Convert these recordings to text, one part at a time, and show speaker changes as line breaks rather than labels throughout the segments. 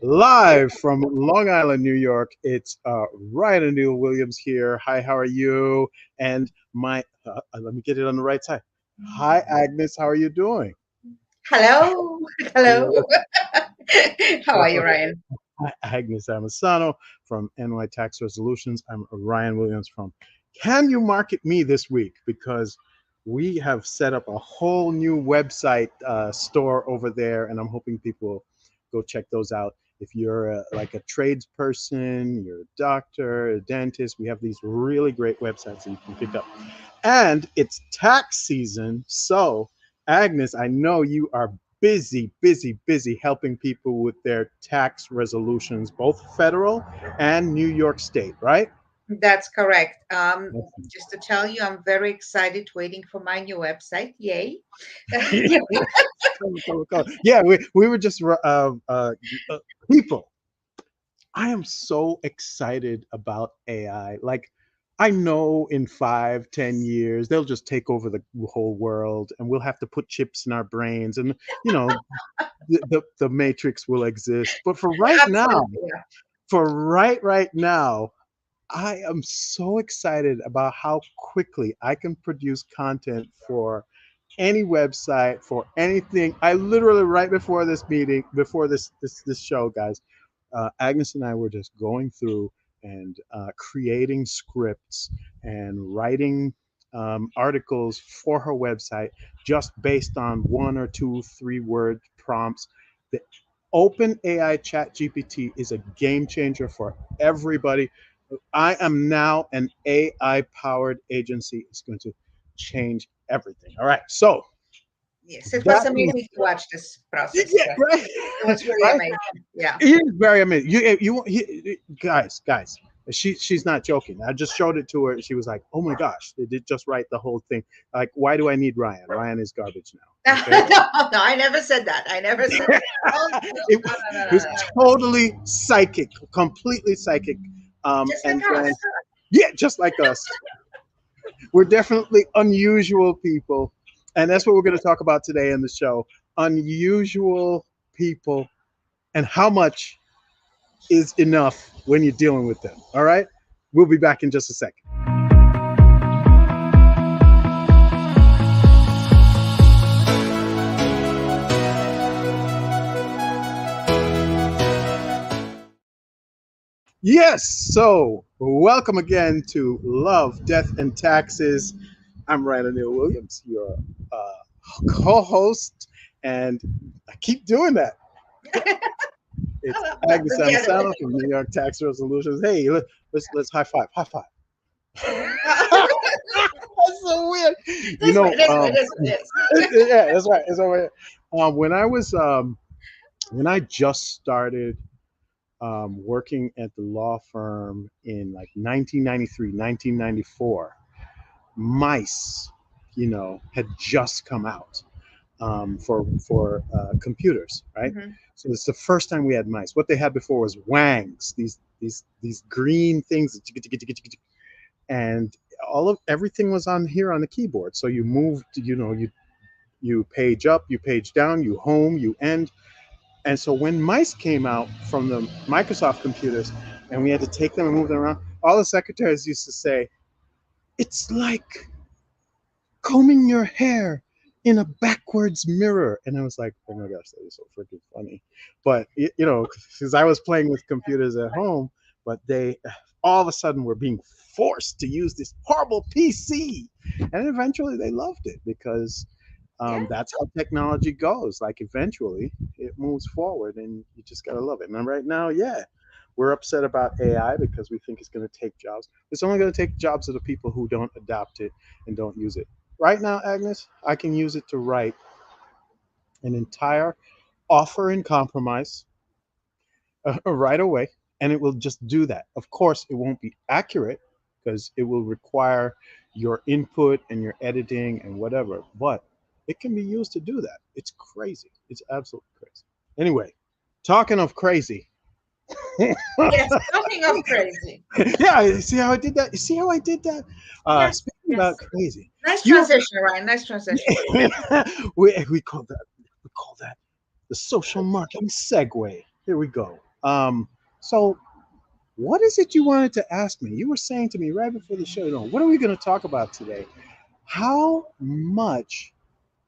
Live from Long Island, New York. It's Ryan and Neil Williams here. Hi, how are you? And let me get it on the right side. Hi, Agnes. How are you doing?
Hello. Hello. How are you, Ryan?
Hi, Agnes Amasano from NY Tax Resolutions. I'm Ryan Williams from Can You Market Me this week? Because we have set up a whole new website store over there, and I'm hoping people go check those out. If you're like a tradesperson, you're a doctor, a dentist, we have these really great websites that you can pick up. And it's tax season, so Agnes, I know you are busy, busy, busy helping people with their tax resolutions, both federal and New York State, right?
That's correct. Just to tell you, I'm very excited waiting for my new website. Yay.
Yeah, cool, cool, cool. Yeah, we were just people. I am so excited about AI. Like, I know in 5, 10 years they'll just take over the whole world, and we'll have to put chips in our brains, and you know the matrix will exist. But
Absolutely. Yeah.
for right now, I am so excited about how quickly I can produce content for any website, for anything. I literally, right before this meeting, before this show, guys, Agnes and I were just going through and creating scripts and writing articles for her website just based on 1 or 2, 3 word prompts. The Open AI Chat GPT is a game changer for everybody. I am now an AI powered agency. It's going to change everything. All right. So
Yes, it was
that being,
amazing to watch this process.
yeah,
Yeah.
right,
It was really
right.
amazing. Yeah.
It is very amazing. Guys. She's not joking. I just showed it to her. She was like, "Oh my gosh, they did just write the whole thing." Like, why do I need Ryan? Ryan is garbage now. Okay.
No, I never said that. I never said that. Oh,
it,
no, no, no,
it was
no, no.
totally psychic, completely psychic.
Just like
And then,
us.
yeah, just like us. We're definitely unusual people. And that's what we're going to talk about today in the show. Unusual people and how much is enough when you're dealing with them. All right? We'll be back in just a second. Yes. So, welcome again to Love, Death, and Taxes. I'm Ryan O'Neill Williams, your co host. And I keep doing that. It's Agnes
Together.
Amasano from New York Tax Resolutions. Hey, let's high five. High five. That's so weird. You
This way,
know,
this way, this way, this.
yeah, that's right. It's over here. When I just started working at the law firm in like 1993, 1994, mice, had just come out for computers, right?
Mhm.
So it's the first time we had mice. What they had before was wangs, these green things, and all of everything was on here on the keyboard. So you moved, you page up, you page down, you home, you end. And so when mice came out from the Microsoft computers, and we had to take them and move them around, all the secretaries used to say, "It's like combing your hair in a backwards mirror." And I was like, "Oh my gosh, that is so freaking funny." But because I was playing with computers at home, but they all of a sudden were being forced to use this horrible PC, and eventually they loved it because
Yeah.
that's how technology goes. Like, eventually it moves forward, and you just gotta love it. And right now, yeah, we're upset about AI because we think it's going to take jobs. It's only going to take jobs of the people who don't adopt it and don't use it. Right now, Agnes, I can use it to write an entire offer in compromise right away, and it will just do that. Of course, it won't be accurate because it will require your input and your editing and whatever, but it can be used to do that. It's crazy. It's absolutely crazy. Anyway, talking of crazy.
Yes. Talking of crazy.
Yeah, you see how I did that? You see how I did that?
Yes.
Speaking about
Yes.
crazy,
Nice
you
transition, Ryan. Nice transition.
we call that the social marketing segue. Here we go. So what is it you wanted to ask me? You were saying to me right before the show, what are we going to talk about today? How much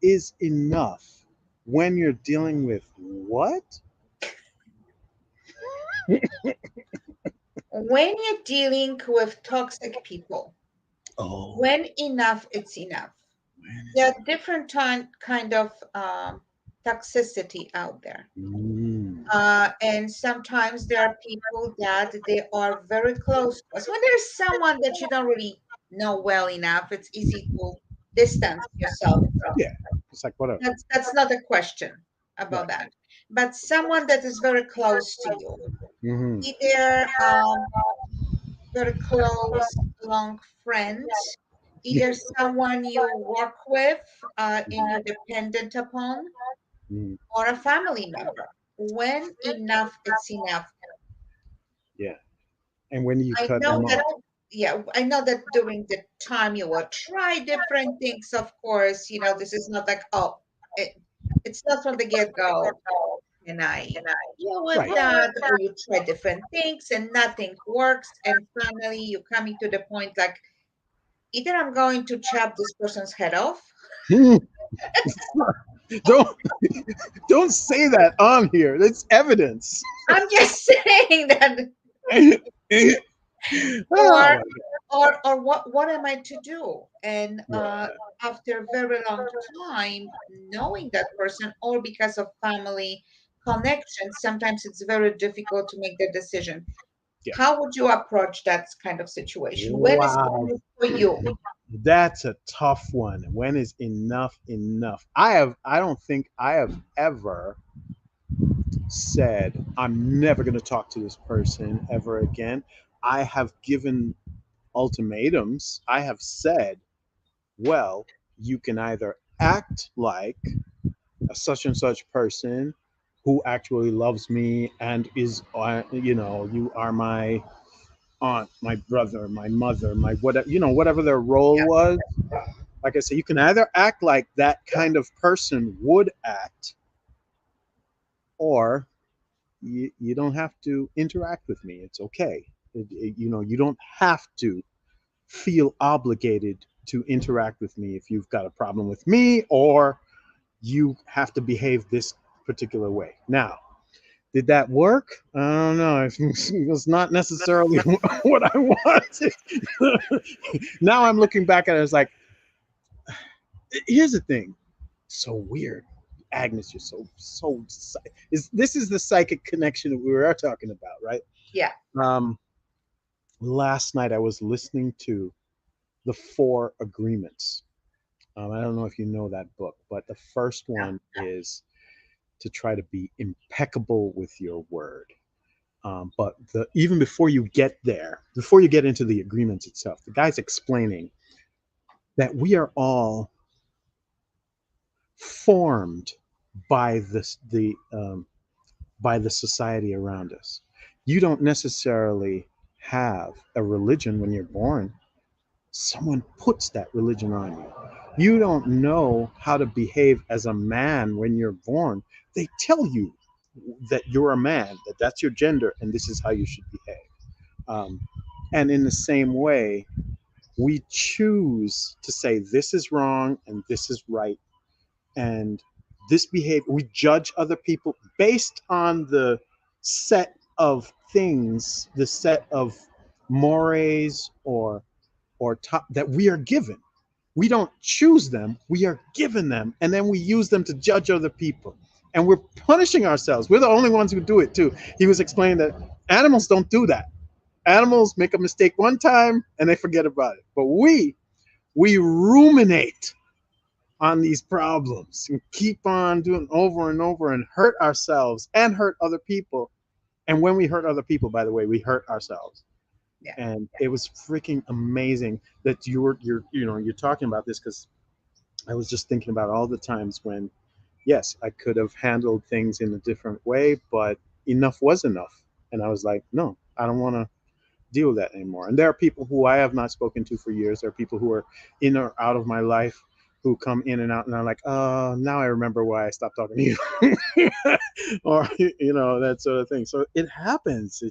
is enough when you're dealing with what?
When you're dealing with toxic people,
Oh,
when enough, it's enough.
man,
There
is
are different kind of toxicity out there.
mm,
And sometimes there are people that they are very close to us. When there's someone that you don't really know well enough, it's easy to distance yourself from.
yeah, it's like whatever.
That's not a question
Right.
about that. But someone that is very close to you,
Hmm.
either very close, long friends,
Yeah.
either someone you work with and you're dependent upon,
Mhm.
or a family member. When enough, it's enough.
Yeah. And when you
I
cut
know
them
that,
off.
yeah, I know that during the time you will try different things, of course, this is not like, oh, it, it's not from the get-go. And I deal with
Right.
that, or you try different things and nothing works. And finally, you're coming to the point like, either I'm going to chop this person's head off.
Hmm. don't don't say that on here. That's evidence.
I'm just saying that, or
Oh,
or what am I to do? And
yeah.
after a very long time knowing that person, or because of family connections, sometimes it's very difficult to make the decision.
Yeah.
How would you approach that kind of situation? When is
Wow.
enough for you?
That's a tough one. When is enough enough? I don't think I have ever said I'm never going to talk to this person ever again. I have given ultimatums. I have said, well, you can either act like a such and such person who actually loves me and is, you are my aunt, my brother, my mother, my whatever, whatever their role
Yeah.
was. Like I said, you can either act like that kind of person would act, or you don't have to interact with me. It's okay. You don't have to feel obligated to interact with me if you've got a problem with me, or you have to behave this particular way. Now, did that work? I don't know. It was not necessarily what I wanted. Now I'm looking back at it, it's like, here's the thing. So weird. Agnes, you're so is this is the psychic connection that we were talking about, right?
Yeah.
Um, last night I was listening to the Four Agreements. I don't know if you know that book, but the first
Yeah.
one is to try to be impeccable with your word. But even before you get there, before you get into the agreements itself, the guy's explaining that we are all formed by by the society around us. You don't necessarily have a religion when you're born. Someone puts that religion on you. You don't know how to behave as a man when you're born. They tell you that you're a man, that that's your gender, and this is how you should behave. Um, and in the same way, we choose to say this is wrong and this is right, and this behavior. We judge other people based on the set of things, the set of mores or top that we are given. We don't choose them, we are given them, and then we use them to judge other people. And we're punishing ourselves. We're the only ones who do it too. He was explaining that animals don't do that. Animals make a mistake one time and they forget about it. But we ruminate on these problems and keep on doing over and over and hurt ourselves and hurt other people. And when we hurt other people, by the way, we hurt ourselves.
Yeah.
And it was freaking amazing that you're talking about this, because I was just thinking about all the times when, yes, I could have handled things in a different way, but enough was enough. And I was like, no, I don't want to deal with that anymore. And there are people who I have not spoken to for years. There are people who are in or out of my life who come in and out, and I'm like, oh, now I remember why I stopped talking to you, or that sort of thing. So it happens.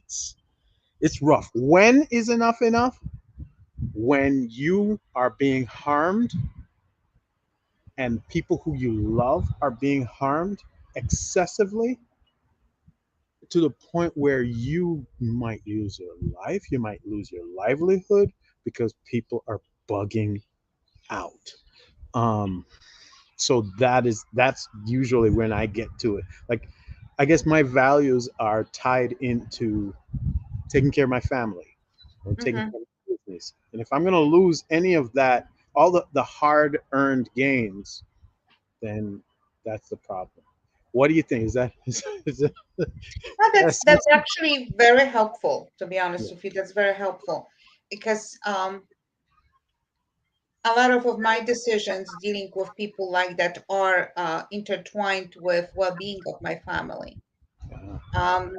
It's rough. When is enough enough? When you are being harmed and people who you love are being harmed excessively to the point where you might lose your life, you might lose your livelihood because people are bugging out. Um, so that's usually when I get to it. Like, I guess my values are tied into taking care of my family or taking
Hmm.
care of my business. And if I'm going to lose any of that, all the hard earned gains, then that's the problem. What do you think?
Well,
That's
that's actually very helpful, to be
yeah,
honest with you. That's very helpful because a lot of my decisions dealing with people like that are intertwined with well-being of my family. Um,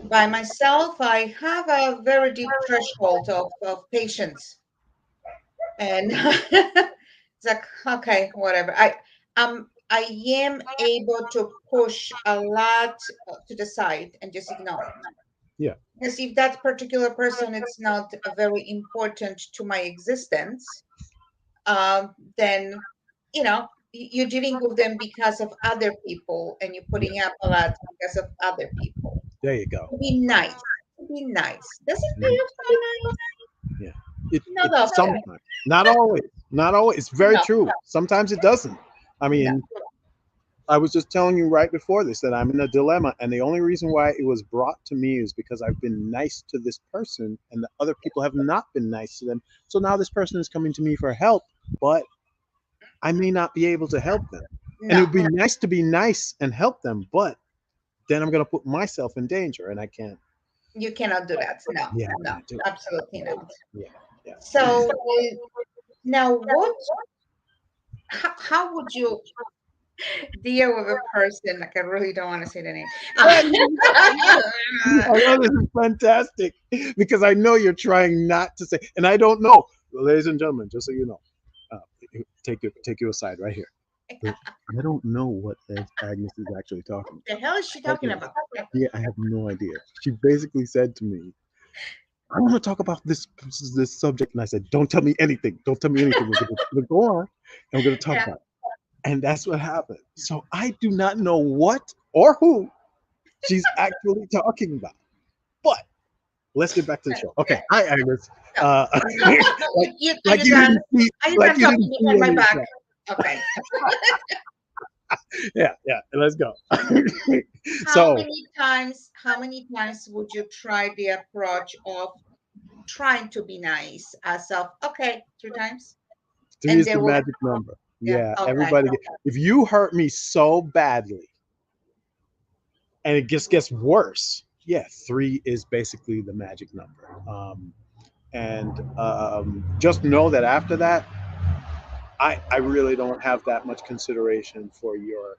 by myself, I have a very deep threshold of patience, and it's like, okay, whatever. I am able to push a lot to the side and just ignore it.
yeah,
Because if that particular person is not very important to my existence, then you're dealing with them because of other people, and you're
yeah.
putting up a lot because of other people.
There you go.
To be nice, to be nice. Does it pay
Mhm.
off to be nice?
Yeah. It
Not often.
sometimes, not always, not always. It's very
No,
true. Sometimes it doesn't. I
no.
mean, I was just telling you right before this that I'm in a dilemma, and the only reason why it was brought to me is because I've been nice to this person, and the other people have not been nice to them. So now this person is coming to me for help, but I may not be able to help them. And it
No,
would be nice to be nice and help them, but then I'm going to put myself in danger, and I can't.
you cannot do that. No,
Yeah, I
no,
can't do it.
absolutely not.
Yeah, yeah.
So now, how would you deal with a person? Like, I really don't want to say the name.
I know this is fantastic because I know you're trying not to say, and I don't know, ladies and gentlemen, just so you know, uh, take you aside right here. But I don't know what Agnes is actually talking
The hell is she
about.
talking about?
Yeah, I have no idea. She basically said to me, "I want to talk about this subject," and I said, "Don't tell me anything. Don't tell me anything. We're going to go on, and we're going to talk
Yeah.
about it." And that's what happened. So I do not know what or who she's actually talking about. But let's get back to the show. Okay.
Yeah.
Hi, Agnes.
No.
Uh,
Are
like
you
you
done?
didn't see,
Are you
like
done
you
talking
didn't see
behind my
any of
back?
that.
Okay.
Yeah, yeah. Let's go.
How
So
many times? How many times would you try the approach of trying to be nice as of okay 3 times,
three
and
is
they
the
will
magic number.
yeah
Yeah,
okay
everybody. If you hurt me so badly and it just gets worse, yeah, three is basically the magic number. And just know that after that, I really don't have that much consideration for your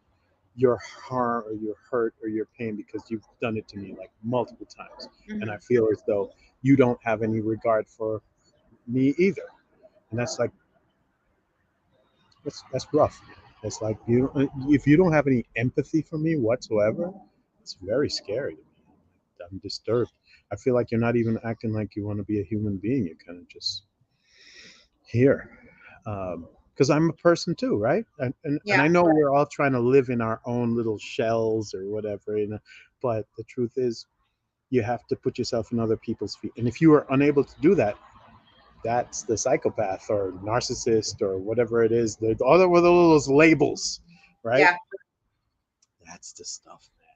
harm or your hurt or your pain because you've done it to me like multiple times, and I
hmm
feel as though you don't have any regard for me either, and that's like that's rough. It's like if you don't have any empathy for me whatsoever, it's very scary to me. I'm disturbed. I feel like you're not even acting like you want to be a human being. You're kind of just here. Because I'm a person too, right? And
yeah.
I know we're all trying to live in our own little shells or whatever, but the truth is, you have to put yourself in other people's feet. And if you are unable to do that, that's the psychopath or narcissist or whatever it is. The other with all those labels, right?
Yeah,
That's the stuff, man.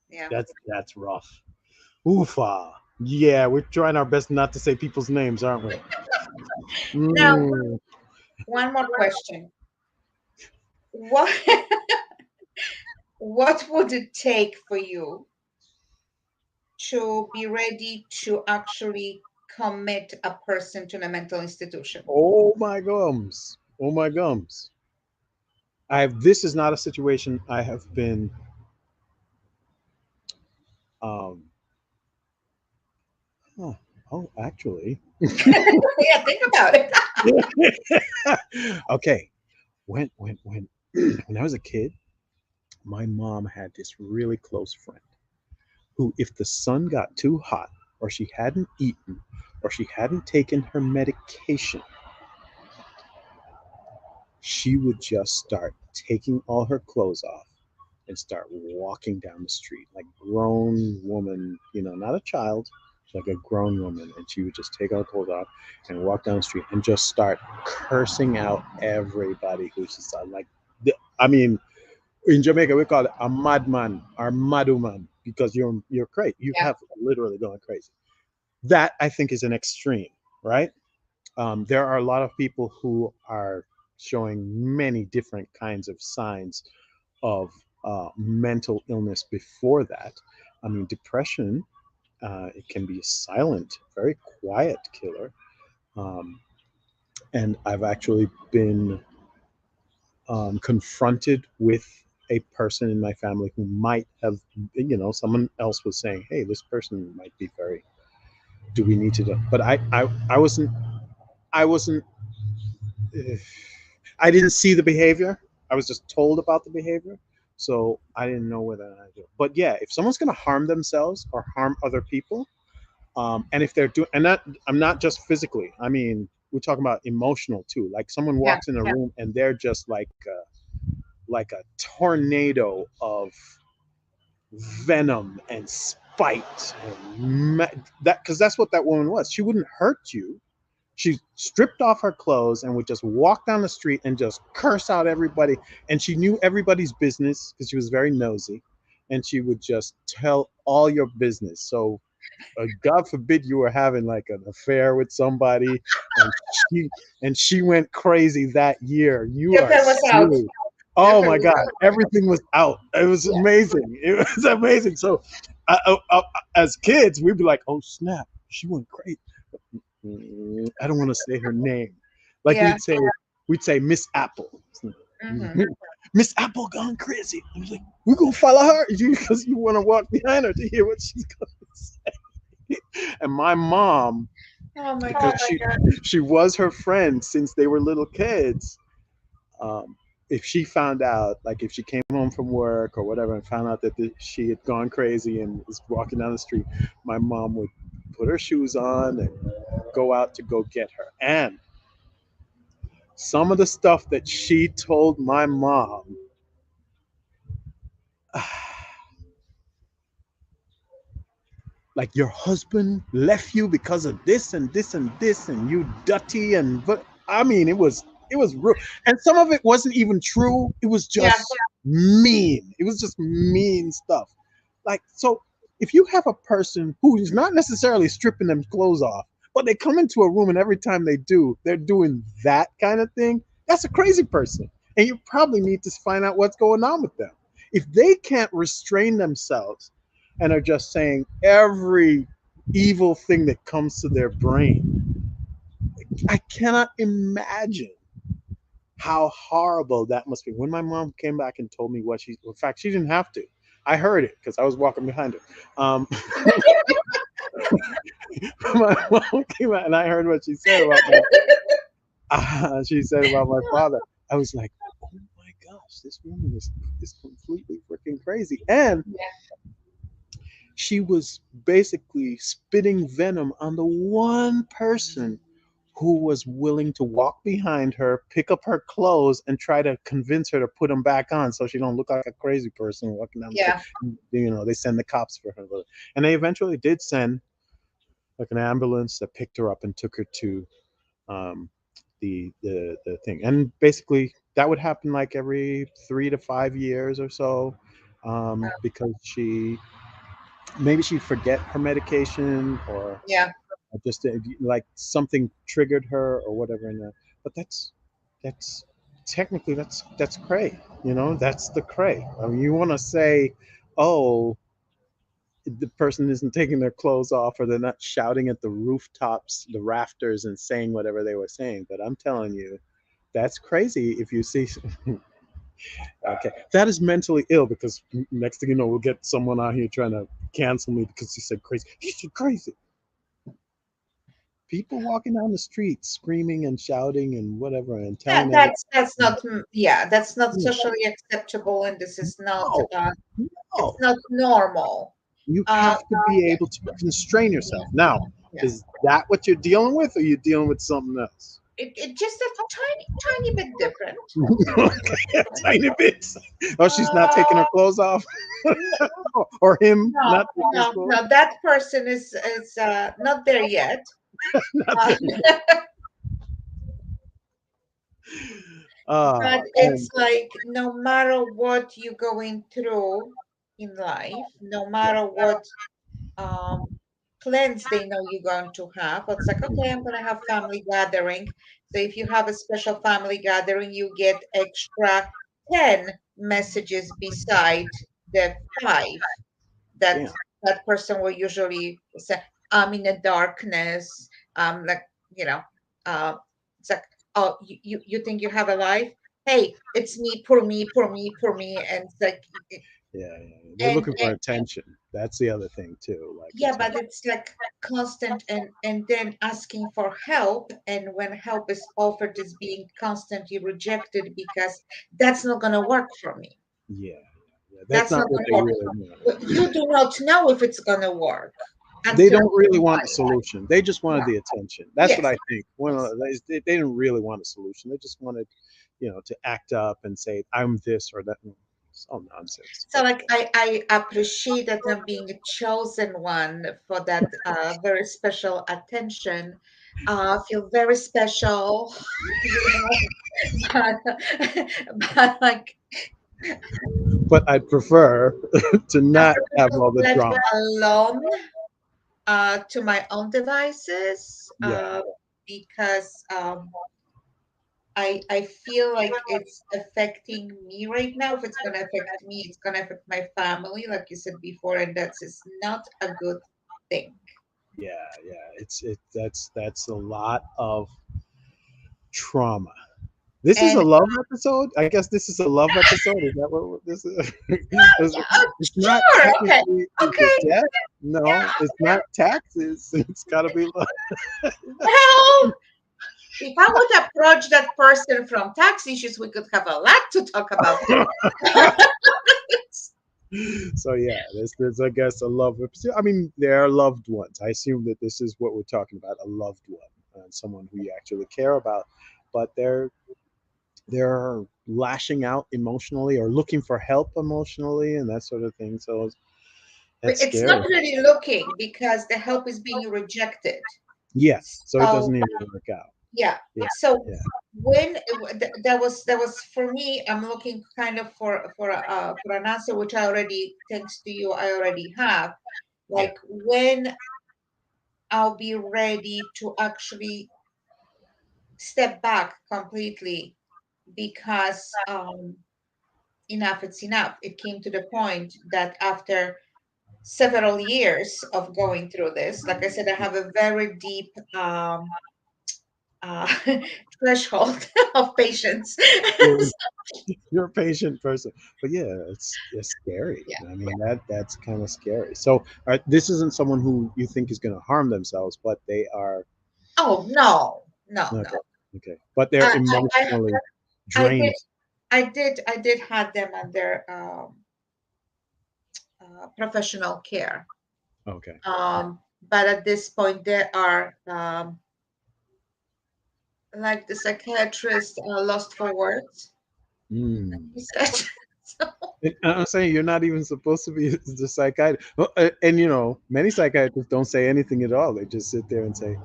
yeah.
That's rough. Oofa. Yeah, we're trying our best not to say people's names, aren't we?
Now,
Mm.
one more question. What what would it take for you to be ready to actually commit a person to a mental institution?
Oh my gums. Oh my gums. This is not a situation I have been um huh. Oh, actually,
Yeah, think about it.
okay. When when I was a kid, my mom had this really close friend who, if the sun got too hot, or she hadn't eaten, or she hadn't taken her medication, she would just start taking all her clothes off and start walking down the street like grown woman, not a child, like a grown woman, and she would just take her clothes off and walk down the street and just start cursing out everybody who she saw. Like, I mean, in Jamaica we call it a madman or maduman because you're crazy. You
Yeah,
have literally gone crazy. That I think is an extreme, right? There are a lot of people who are showing many different kinds of signs of mental illness before that. I mean, depression, it can be a silent, very quiet killer. Um, and I've actually been confronted with a person in my family who might have, someone else was saying, hey, this person might be very, do we need to do? But I wasn't, uh, I didn't see the behavior. I was just told about the behavior. So I didn't know whether I do. But yeah, if someone's going to harm themselves or harm other people, and if they're doing, and that I'm not just physically. I mean, we're talking about emotional too. Like someone
yeah,
walks in a room and they're just like a tornado of venom and spite and that because that's what that woman was. She wouldn't hurt you. She stripped off her clothes and would just walk down the street and just curse out everybody. And she knew everybody's business because she was very nosy. And she would just tell all your business. So, God forbid you were having like an affair with somebody, and she and she went crazy that year. You
your
are
pen was out.
screwed.
Your
Oh
pen
my
was
God,
out.
everything was out. It was
Yeah,
amazing. It was amazing. So, as kids, we'd be like, "Oh snap, she went crazy." I don't want to say her name. Like
yeah.
we'd say Miss Apple.
Hmm.
Miss Apple gone crazy. I was like, we're gonna follow her because you want to walk behind her to hear what she's gonna say. And my mom,
Oh my
because
God.
she was her friend since they were little kids. Um, if she found out, like if she came home from work or whatever, and found out that she had gone crazy and was walking down the street, my mom would put her shoes on and go out to go get her. And some of the stuff that she told my mom, like your husband left you because of this and this and this, and you dirty, and but I mean, it was real, and some of it wasn't even true. It was
Yeah,
just mean. It was just mean stuff. Like so, if you have a person who is not necessarily stripping them clothes off, but they come into a room and every time they do, they're doing that kind of thing. That's a crazy person, and you probably need to find out what's going on with them. If they can't restrain themselves and are just saying every evil thing that comes to their brain. I cannot imagine how horrible that must be. When my mom came back and told me what in fact, she didn't have to. I heard it because I was walking behind her. My mom came out and I heard what she said about she said about my father. I was like, oh my gosh, this woman is completely freaking crazy. And she was basically spitting venom on the one person who was willing to walk behind her, pick up her clothes, and try to convince her to put them back on so she don't look like a crazy person walking down the street.
yeah,
They send the cops for her, and they eventually did send like an ambulance that picked her up and took her to um, the thing. And basically, that would happen like every 3 to 5 years or so, because maybe she'd forget her medication or
yeah.
just like something triggered her or whatever in there. But that's technically that's cray. That's the cray. I mean, you want to say, oh, the person isn't taking their clothes off or they're not shouting at the rooftops, the rafters, and saying whatever they were saying. But I'm telling you, that's crazy if you see. Okay, that is mentally ill because next thing you know, we'll get someone out here trying to cancel me because he said crazy. He said crazy. people walking down the street screaming and shouting and whatever and
Yeah,
telling everyone.
that's not yeah, that's not
No,
socially acceptable, and this is not it's
no.
not normal.
You
Uh,
have to be able to constrain yourself. Now,
yeah.
is that what you're dealing with, or are you dealing with something else?
It just a tiny bit different.
A tiny bit. Oh, she's not taking her
Uh,
clothes off,
n-
or him
no,
not taking his clothes.
no. That person is not there yet.
Not
Uh,
there yet.
but
And
it's like no matter what you're going through in life, no
yeah,
matter what um, plans they know you're going to have. It's like, okay, I'm going to have family gathering. So if you have a special family gathering, you get extra 10 messages beside the five that
damn.
that person will usually say, I'm in the darkness. Like, you know, uh, it's like, oh, you think you have a life? Hey, it's me, poor me, poor me. And it's like,
Yeah. They're
and
looking for attention. That's the other thing too, like
yeah, but
attention.
it's like constant and then asking for help, and when help is offered is being constantly rejected because that's not going to work for me.
Yeah. That's
That's
not
not
what
going to
they
work.
really want.
But you do not know if it's going to work
They
until
don't really want the solution. They just wanted
yeah,
the attention. That's what
yes,
I think.
yes.
They didn't really want a solution. They just wanted, to act up and say, I'm this or that. It's all nonsense.
So like I appreciate that I'm being chosen one for that very special attention. Feel very special, but, but like
But I'd prefer to
I
not
prefer
have
to
all the
let
drama.
alone to my own devices
Yeah,
because I feel like it's affecting me right now. If it's gonna affect me, it's gonna affect my family, like you said before, and that's is not a good thing.
yeah. That's a lot of trauma. This is a
And
love episode. I guess this is a love episode. Is that what this is?
yeah,
It's not
sure, okay,
technically. Is it
okay,
death? No,
yeah,
it's
yeah.
not taxes. It's got to be love.
Well, if I would approach that person from tax issues, we could have a lot to talk about there.
So yeah, there's I guess a love. I mean, they are loved ones. I assume that this is what we're talking about, a loved one, someone who you actually care about, but they're lashing out emotionally or looking for help emotionally and that sort of thing. So
But
that's
it's not
scary.
really looking because the help is being rejected.
Yes, so it
So
doesn't even work out.
yeah.
Yeah,
So
yeah,
when that was for me, I'm looking kind of for an answer which I already, thanks to you, I already have.
yeah.
Like when I'll be ready to actually step back completely because enough, it's enough. It came to the point that after several years of going through this, like I said, I have a very deep uh, threshold of patience.
You're, you're a patient person, but yeah, it's scary.
Yeah.
I mean that's kind of scary. So this isn't someone who you think is going to harm themselves, but they are
Oh no, no,
okay,
no.
okay, but they're
I, I, I
emotionally
I did,
drained.
I did have them under professional care.
Okay.
But at this point, they are like the psychiatrist lost for words.
Mm.
He said. So,
And I'm saying you're not even supposed to be the psychiatrist. Well, and many psychiatrists don't say anything at all. They just sit there and say,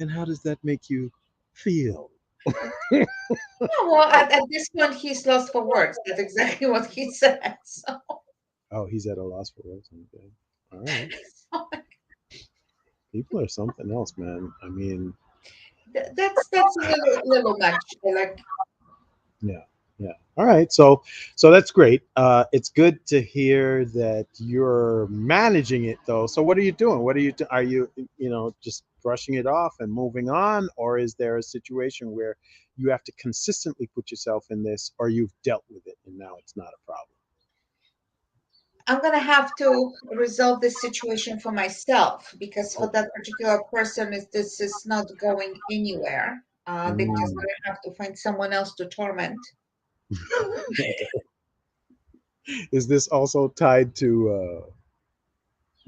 "And how does that make you feel?"
yeah, well, at this point, he's lost for words. That's exactly what he said. So,
Oh, he's at a loss for words. Okay. All right.
so
People are something else, man. I mean,
that's a little much. Like,
yeah, yeah. All right. So that's great. It's good to hear that you're managing it, though. So what are you doing? Are you, just brushing it off and moving on, or is there a situation where you have to consistently put yourself in this, or you've dealt with it and now it's not a problem?
I'm gonna have to resolve this situation for myself because for that particular person, this is not going anywhere. They're just
Mm.
gonna have to find someone else to torment.
Is this also tied to
A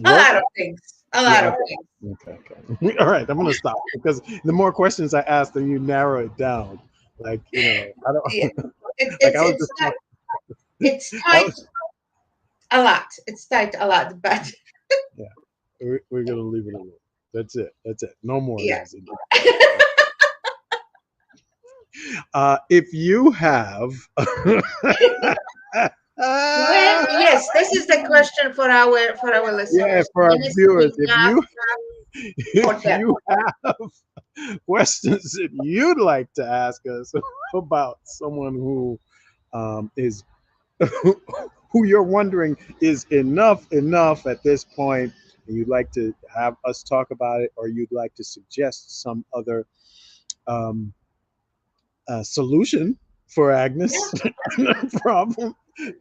work?
lot of things. A lot
Yeah.
of things.
Okay. Okay. All right. I'm gonna stop because the more questions I ask, then you narrow it down. Like I
Yeah,
don't
it,
like
it's
I was
it's
just
not,
talking.
it's
I
tight
was,
a lot. It's tight a lot, but
yeah. We're gonna leave it alone. That's it. That's it. No more,
yeah.
ladies and gentlemen. If you have,
Yes, this is the question for our
yeah,
listeners.
for our
When is
viewers,
enough
if
for them?
you have questions that you'd like to ask us about someone who is who you're wondering is enough at this point, and you'd like to have us talk about it, or you'd like to suggest some other um, solution for Agnes problem,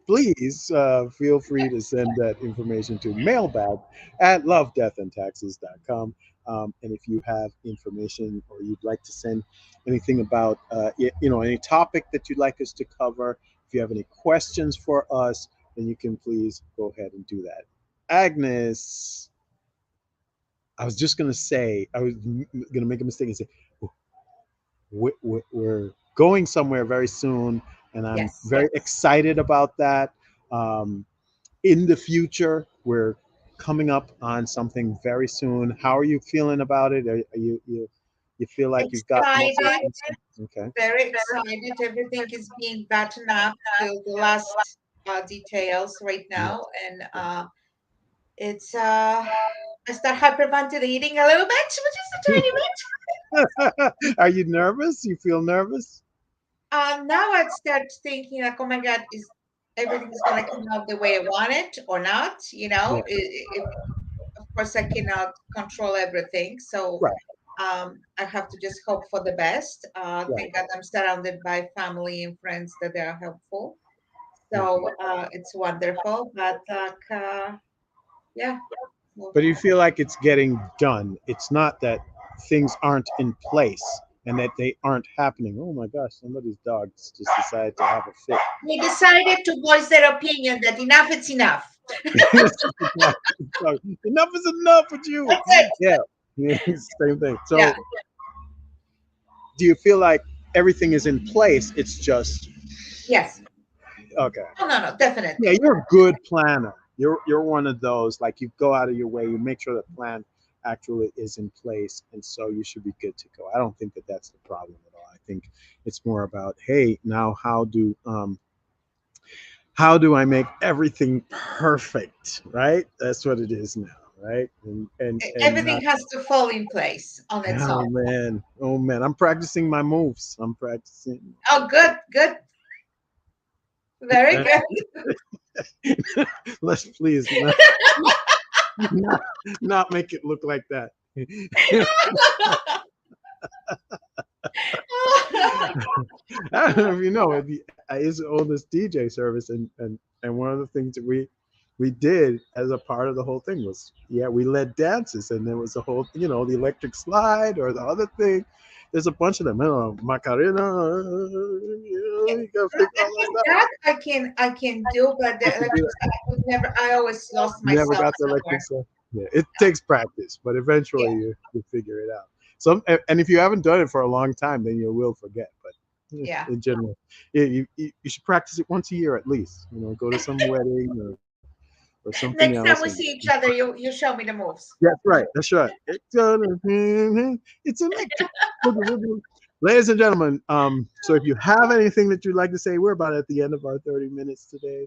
please feel free to send that information to mailbag at lovedeathandtaxes.com. And if you have information or you'd like to send anything about, any topic that you'd like us to cover, if you have any questions for us, then you can please go ahead and do that. Agnes, I was just going to say, I was going to make a mistake and say, we're going somewhere very soon, and I'm
Yes.
very excited about that. Um, in the future, we're coming up on something very soon. How are you feeling about it? Are you feel like you've got most of
Excited,
it? Okay.
very excited. Everything is being buttoned up till the last details right
Yeah.
now, and it's I start hyperventilating a little bit, just a tiny bit.
Are you nervous? You feel nervous?
Now I'd start thinking like, oh my God, is everything is gonna come out the way I want it or not?
Yeah.
If of course I cannot control everything, so
Right.
I have to just hope for the best.
Right.
Thank God I'm surrounded by family and friends that they are helpful.
Mhm.
So it's wonderful. But yeah. Well,
But you feel like it's getting done. It's not that things aren't in place and that they aren't happening. Oh my gosh, somebody's dog just decided to have a fit.
they decided to voice their opinion that enough is enough.
Enough is enough with you.
That's it.
Yeah, yeah, same thing.
Yeah.
So, do you feel like everything is in place? It's just
Yes.
okay.
No, no, no,
Yeah,
definitely.
you're a good planner. You're one of those like you go out of your way, you make sure the plan actually is in place, and so you should be good to go. I don't think that that's the problem at all. I think it's more about hey, now how do I make everything perfect? Right? That's what it is now, right? And
Everything
not
has to fall in place on its own.
oh man, I'm practicing my moves. I'm practicing.
Oh, good, good. Very good.
Let's please not, not make it look like that. I don't know if you know, I used to own this DJ service, and one of the things that we did as a part of the whole thing was, yeah, we led dances, and there was a whole, the electric slide or the other thing. There's a bunch of them. Macarena. You gotta figure all that out.
That I can do, but the
You can do
electric
that.
I could never. I always lost
Never
myself
got the electric
somewhere.
slide. Yeah, it takes practice, but
Yeah,
eventually you figure it out. So, and if you haven't done it for a long time, then you will forget. But
yeah.
in general, yeah, you should practice it once a year at least. Go to some wedding or something
Next
else.
time we see each other, you show me the moves.
That's right. That's right. It's electric. Ladies and gentlemen, so if you have anything that you'd like to say, we're about at the end of our 30 minutes today.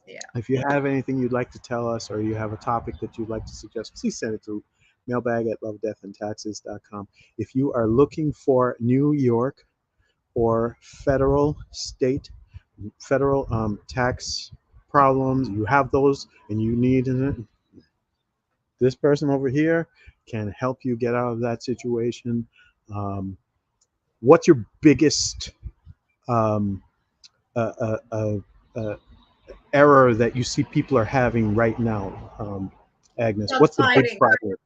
Yeah.
If you have anything you'd like to tell us or you have a topic that you'd like to suggest, please send it to mailbag at lovedeathandtaxes.com. If you are looking for New York or federal tax problems, you have those and you need this person over here can help you get out of that situation. Um, what's your biggest um, uh, uh, uh, uh, error that you see people are having right now, Agnes?
Not
What's the big
filing.
problem?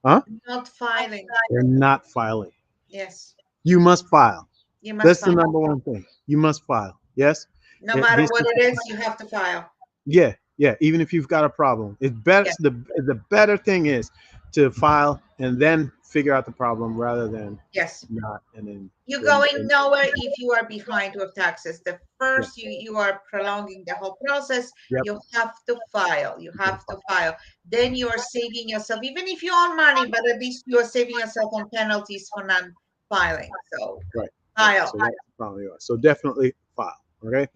Huh?
Not filing.
They're not filing.
Yes.
You must file.
You must
That's the
file.
number one thing. You must file. Yes.
No matter
These
what
people.
it is, you have to file.
Yeah, yeah. Even if you've got a problem, it's better.
Yes.
The better thing is to file and then figure out the problem rather than
Yes.
not and then.
You're
then,
going
then
nowhere if you are behind with taxes. The
yeah.
first you are prolonging the whole process.
Yep.
You have to file. You
You can
have to
file.
file. Then you are saving yourself, even if you own money, but at least you are saving yourself on penalties for non-filing. So
Right. Right.
file.
So that's the problem you are. So definitely file. Okay,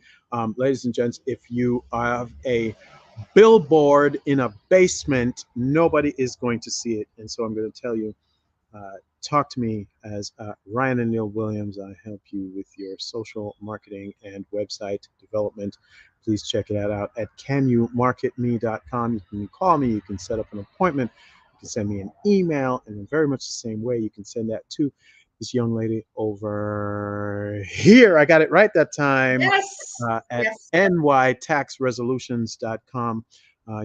ladies and gents, if you have a billboard in a basement, nobody is going to see it, and so I'm going to tell you. Talk to me as Ryan and Neil Williams. I help you with your social marketing and website development. Please check it out at canyoumarketme.com. You can call me, you can set up an appointment, you can send me an email, and in very much the same way, you can send that to this young lady over here. I got it right that time.
Yes.
At
Yes.
nytaxresolutions.com.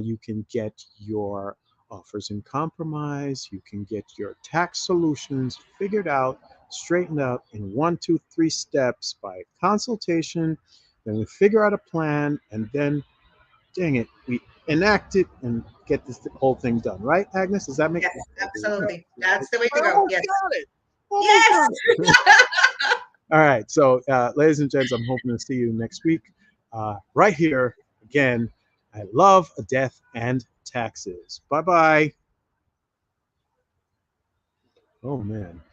You can get your offers in compromise. You can get your tax solutions figured out, straightened out in 1, 2, 3 steps by consultation. Then we figure out a plan, and then, dang it, we enact it and get this whole thing done. Right, Agnes? Does that make
Yes.
sense?
Absolutely. That's the way
I
to go.
almost
Yes.
got it. Almost
Yes.
got it. All right. So, ladies and gents, I'm hoping to see you next week right here again. I love death and taxes. Bye bye. Oh, man.